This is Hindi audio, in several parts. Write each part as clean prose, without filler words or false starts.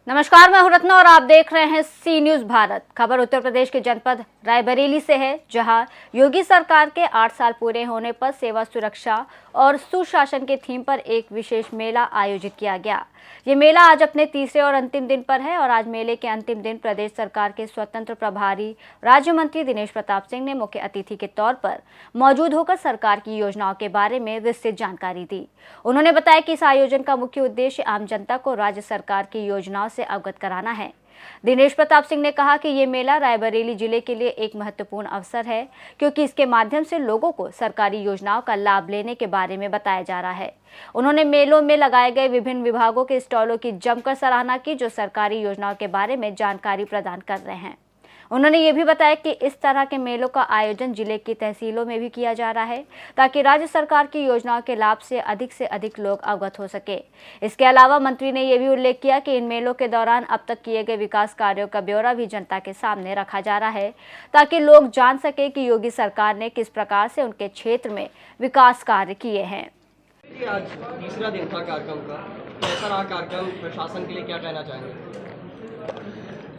नमस्कार, मैं हूं रत्ना और आप देख रहे हैं सी न्यूज भारत। खबर उत्तर प्रदेश के जनपद रायबरेली से है, जहां योगी सरकार के 8 साल पूरे होने पर सेवा, सुरक्षा और सुशासन के थीम पर एक विशेष मेला आयोजित किया गया। ये मेला आज अपने तीसरे और अंतिम दिन पर है और आज मेले के अंतिम दिन प्रदेश सरकार के स्वतंत्र प्रभारी राज्य मंत्री दिनेश प्रताप सिंह ने मुख्य अतिथि के तौर पर मौजूद होकर सरकार की योजनाओं के बारे में विस्तृत जानकारी दी। उन्होंने बताया कि इस आयोजन का मुख्य उद्देश्य आम जनता को राज्य सरकार की योजनाओं से अवगत कराना है। दिनेश प्रताप सिंह ने कहा कि ये मेला रायबरेली जिले के लिए एक महत्वपूर्ण अवसर है, क्योंकि इसके माध्यम से लोगों को सरकारी योजनाओं का लाभ लेने के बारे में बताया जा रहा है। उन्होंने मेलों में लगाए गए विभिन्न विभागों के स्टॉलों की जमकर सराहना की, जो सरकारी योजनाओं के बारे में जानकारी प्रदान कर रहे हैं। उन्होंने ये भी बताया कि इस तरह के मेलों का आयोजन जिले की तहसीलों में भी किया जा रहा है, ताकि राज्य सरकार की योजनाओं के लाभ से अधिक लोग अवगत हो सके। इसके अलावा मंत्री ने यह भी उल्लेख किया कि इन मेलों के दौरान अब तक किए गए विकास कार्यों का ब्यौरा भी जनता के सामने रखा जा रहा है, ताकि लोग जान सके कि योगी सरकार ने किस प्रकार से उनके क्षेत्र में विकास कार्य किए हैं। आज तीसरा दिन था कार्यक्रम का, कैसा रहा कार्यक्रम? प्रशासन के लिए क्या कहना चाहेंगे?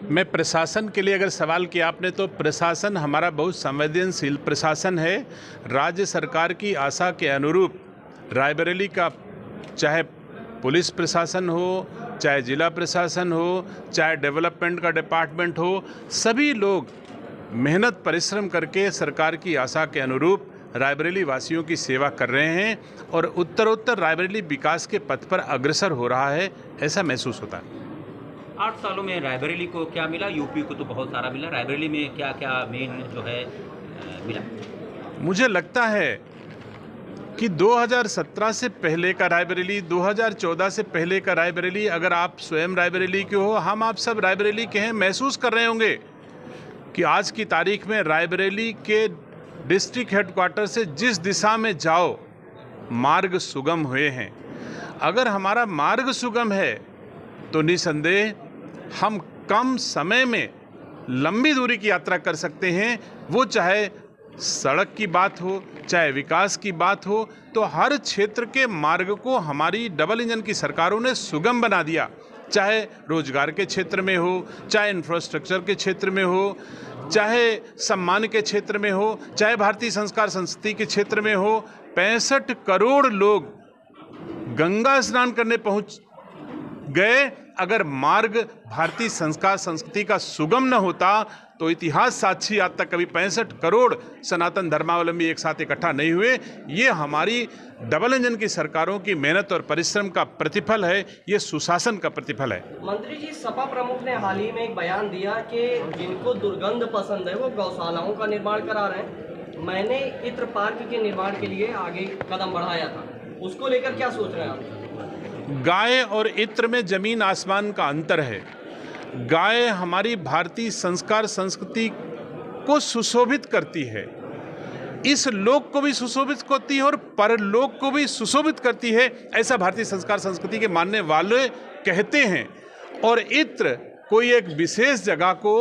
मैं प्रशासन के लिए अगर सवाल किया आपने, तो प्रशासन हमारा बहुत संवेदनशील प्रशासन है। राज्य सरकार की आशा के अनुरूप रायबरेली का चाहे पुलिस प्रशासन हो, चाहे जिला प्रशासन हो, चाहे डेवलपमेंट का डिपार्टमेंट हो, सभी लोग मेहनत परिश्रम करके सरकार की आशा के अनुरूप रायबरेली वासियों की सेवा कर रहे हैं और उत्तरोत्तर रायबरेली विकास के पथ पर अग्रसर हो रहा है, ऐसा महसूस होता है। 8 सालों में रायबरेली को क्या मिला? यूपी को तो बहुत सारा मिला, रायबरेली में क्या क्या मेन जो है मिला? मुझे लगता है कि 2017 से पहले का रायबरेली, 2014 से पहले का रायबरेली, अगर आप स्वयं रायबरेली के हो, हम आप सब रायबरेली के हैं, महसूस कर रहे होंगे कि आज की तारीख में रायबरेली के डिस्ट्रिक्ट हेडक्वार्टर से जिस दिशा में जाओ मार्ग सुगम हुए हैं। अगर हमारा मार्ग सुगम है तो निसंदेह हम कम समय में लंबी दूरी की यात्रा कर सकते हैं। वो चाहे सड़क की बात हो, चाहे विकास की बात हो, तो हर क्षेत्र के मार्ग को हमारी डबल इंजन की सरकारों ने सुगम बना दिया। चाहे रोजगार के क्षेत्र में हो, चाहे इंफ्रास्ट्रक्चर के क्षेत्र में हो, चाहे सम्मान के क्षेत्र में हो, चाहे भारतीय संस्कार संस्कृति के क्षेत्र में हो। 65 करोड़ लोग गंगा स्नान करने पहुंच गए। अगर मार्ग भारतीय संस्कार संस्कृति का सुगम न होता तो इतिहास साक्षी आज तक कभी 65 करोड़ सनातन धर्मावलंबी एक साथ इकट्ठा नहीं हुए। ये हमारी डबल इंजन की सरकारों की मेहनत और परिश्रम का प्रतिफल है, ये सुशासन का प्रतिफल है। मंत्री जी, सपा प्रमुख ने हाल ही में एक बयान दिया कि जिनको दुर्गंध पसंद है वो गौशालाओं का निर्माण करा रहे हैं। मैंने इत्र पार्क के निर्माण के लिए आगे कदम बढ़ाया था, उसको लेकर क्या सोच रहे हैं आप? गाय और इत्र में जमीन आसमान का अंतर है। गाय हमारी भारतीय संस्कार संस्कृति को सुशोभित करती है, इस लोक को भी सुशोभित करती है और परलोक को भी सुशोभित करती है, ऐसा भारतीय संस्कार संस्कृति के मानने वाले कहते हैं। और इत्र कोई एक विशेष जगह को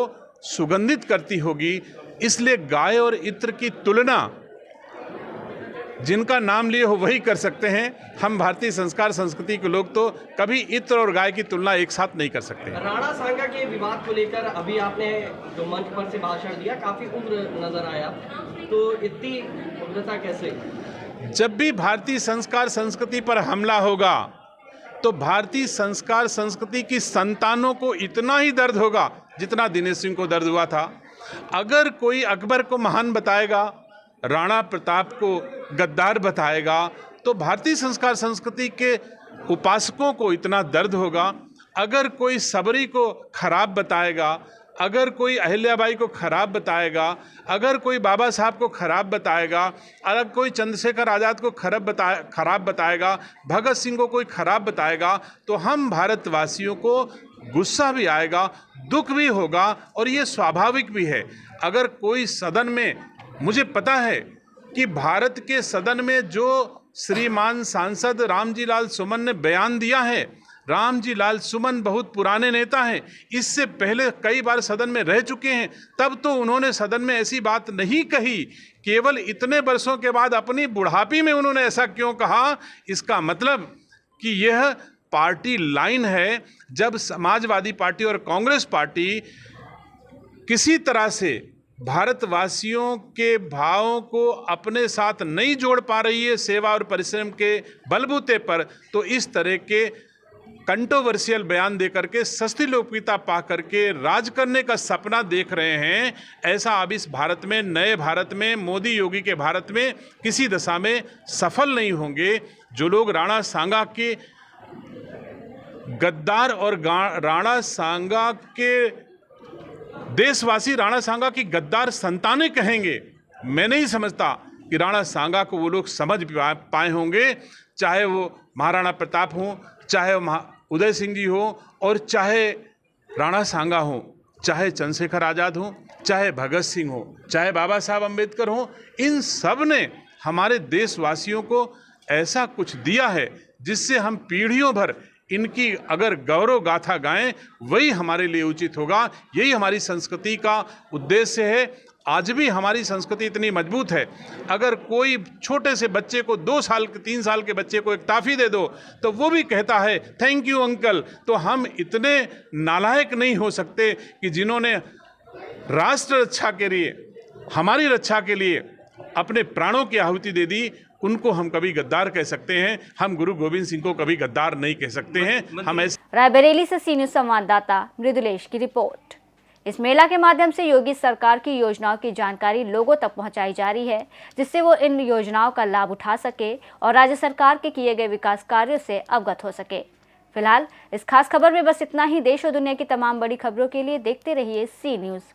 सुगंधित करती होगी, इसलिए गाय और इत्र की तुलना जिनका नाम लिए हो वही कर सकते हैं। हम भारतीय संस्कार संस्कृति के लोग तो कभी इत्र और गाय की तुलना एक साथ नहीं कर सकते। राणा सांगा के विवाद को लेकर अभी आपने जो मंच पर से भाषण दिया, काफी उग्र नजर आया, तो इतनी उग्रता कैसे? जब भी भारतीय संस्कार संस्कृति पर हमला होगा तो भारतीय संस्कार संस्कृति की संतानों को इतना ही दर्द होगा जितना दिनेश सिंह को दर्द हुआ था। अगर कोई अकबर को महान बताएगा, राणा प्रताप को गद्दार बताएगा, तो भारतीय संस्कार संस्कृति के उपासकों को इतना दर्द होगा। अगर कोई सबरी को खराब बताएगा, अगर कोई अहिल्याबाई को खराब बताएगा, अगर कोई बाबा साहब को खराब बताएगा, अगर कोई चंद्रशेखर आज़ाद को खराब बताएगा, भगत सिंह को कोई खराब बताएगा, तो हम भारतवासियों को गुस्सा भी आएगा, दुख भी होगा और ये स्वाभाविक भी है। अगर कोई सदन में, मुझे पता है कि भारत के सदन में जो श्रीमान सांसद रामजी लाल सुमन ने बयान दिया है, रामजी लाल सुमन बहुत पुराने नेता हैं, इससे पहले कई बार सदन में रह चुके हैं, तब तो उन्होंने सदन में ऐसी बात नहीं कही। केवल इतने वर्षों के बाद अपनी बुढ़ापी में उन्होंने ऐसा क्यों कहा? इसका मतलब कि यह पार्टी लाइन है। जब समाजवादी पार्टी और कांग्रेस पार्टी किसी तरह से भारतवासियों के भावों को अपने साथ नहीं जोड़ पा रही है सेवा और परिश्रम के बलबूते पर, तो इस तरह के कंट्रोवर्शियल बयान देकर के सस्ती लोकप्रियता पा करके राज करने का सपना देख रहे हैं। ऐसा अब इस भारत में, नए भारत में, मोदी योगी के भारत में किसी दशा में सफल नहीं होंगे। जो लोग राणा सांगा के गद्दार और राणा सांगा के देशवासी राणा सांगा की गद्दार संतानें कहेंगे, मैं नहीं समझता कि राणा सांगा को वो लोग समझ पाए होंगे। चाहे वो महाराणा प्रताप हो, चाहे वो उदय सिंह जी हो, और चाहे राणा सांगा हो, चाहे चंद्रशेखर आज़ाद हो, चाहे भगत सिंह हो, चाहे बाबा साहब अम्बेडकर हो, इन सब ने हमारे देशवासियों को ऐसा कुछ दिया है जिससे हम पीढ़ियों भर इनकी अगर गौरव गाथा गाएं, वही हमारे लिए उचित होगा। यही हमारी संस्कृति का उद्देश्य है। आज भी हमारी संस्कृति इतनी मजबूत है, अगर कोई छोटे से बच्चे को 2 साल 3 साल के बच्चे को एक टॉफ़ी दे दो तो वो भी कहता है थैंक यू अंकल। तो हम इतने नालायक नहीं हो सकते कि जिन्होंने राष्ट्र रक्षा के लिए, हमारी रक्षा के लिए अपने प्राणों की आहुति दे दी, उनको हम कभी गद्दार कह सकते हैं। हम गुरु गोविंद सिंह को कभी गद्दार नहीं कह सकते हैं। हम ऐसे रायबरेली से सी न्यूज़ संवाददाता मृदुलेश की रिपोर्ट। इस मेला के माध्यम से योगी सरकार की योजनाओं की जानकारी लोगों तक पहुंचाई जा रही है, जिससे वो इन योजनाओं का लाभ उठा सके और राज्य सरकार के किए गए विकास कार्यों से अवगत हो सके। फिलहाल इस खास खबर में बस इतना ही। देश और दुनिया की तमाम बड़ी खबरों के लिए देखते रहिए सी न्यूज़।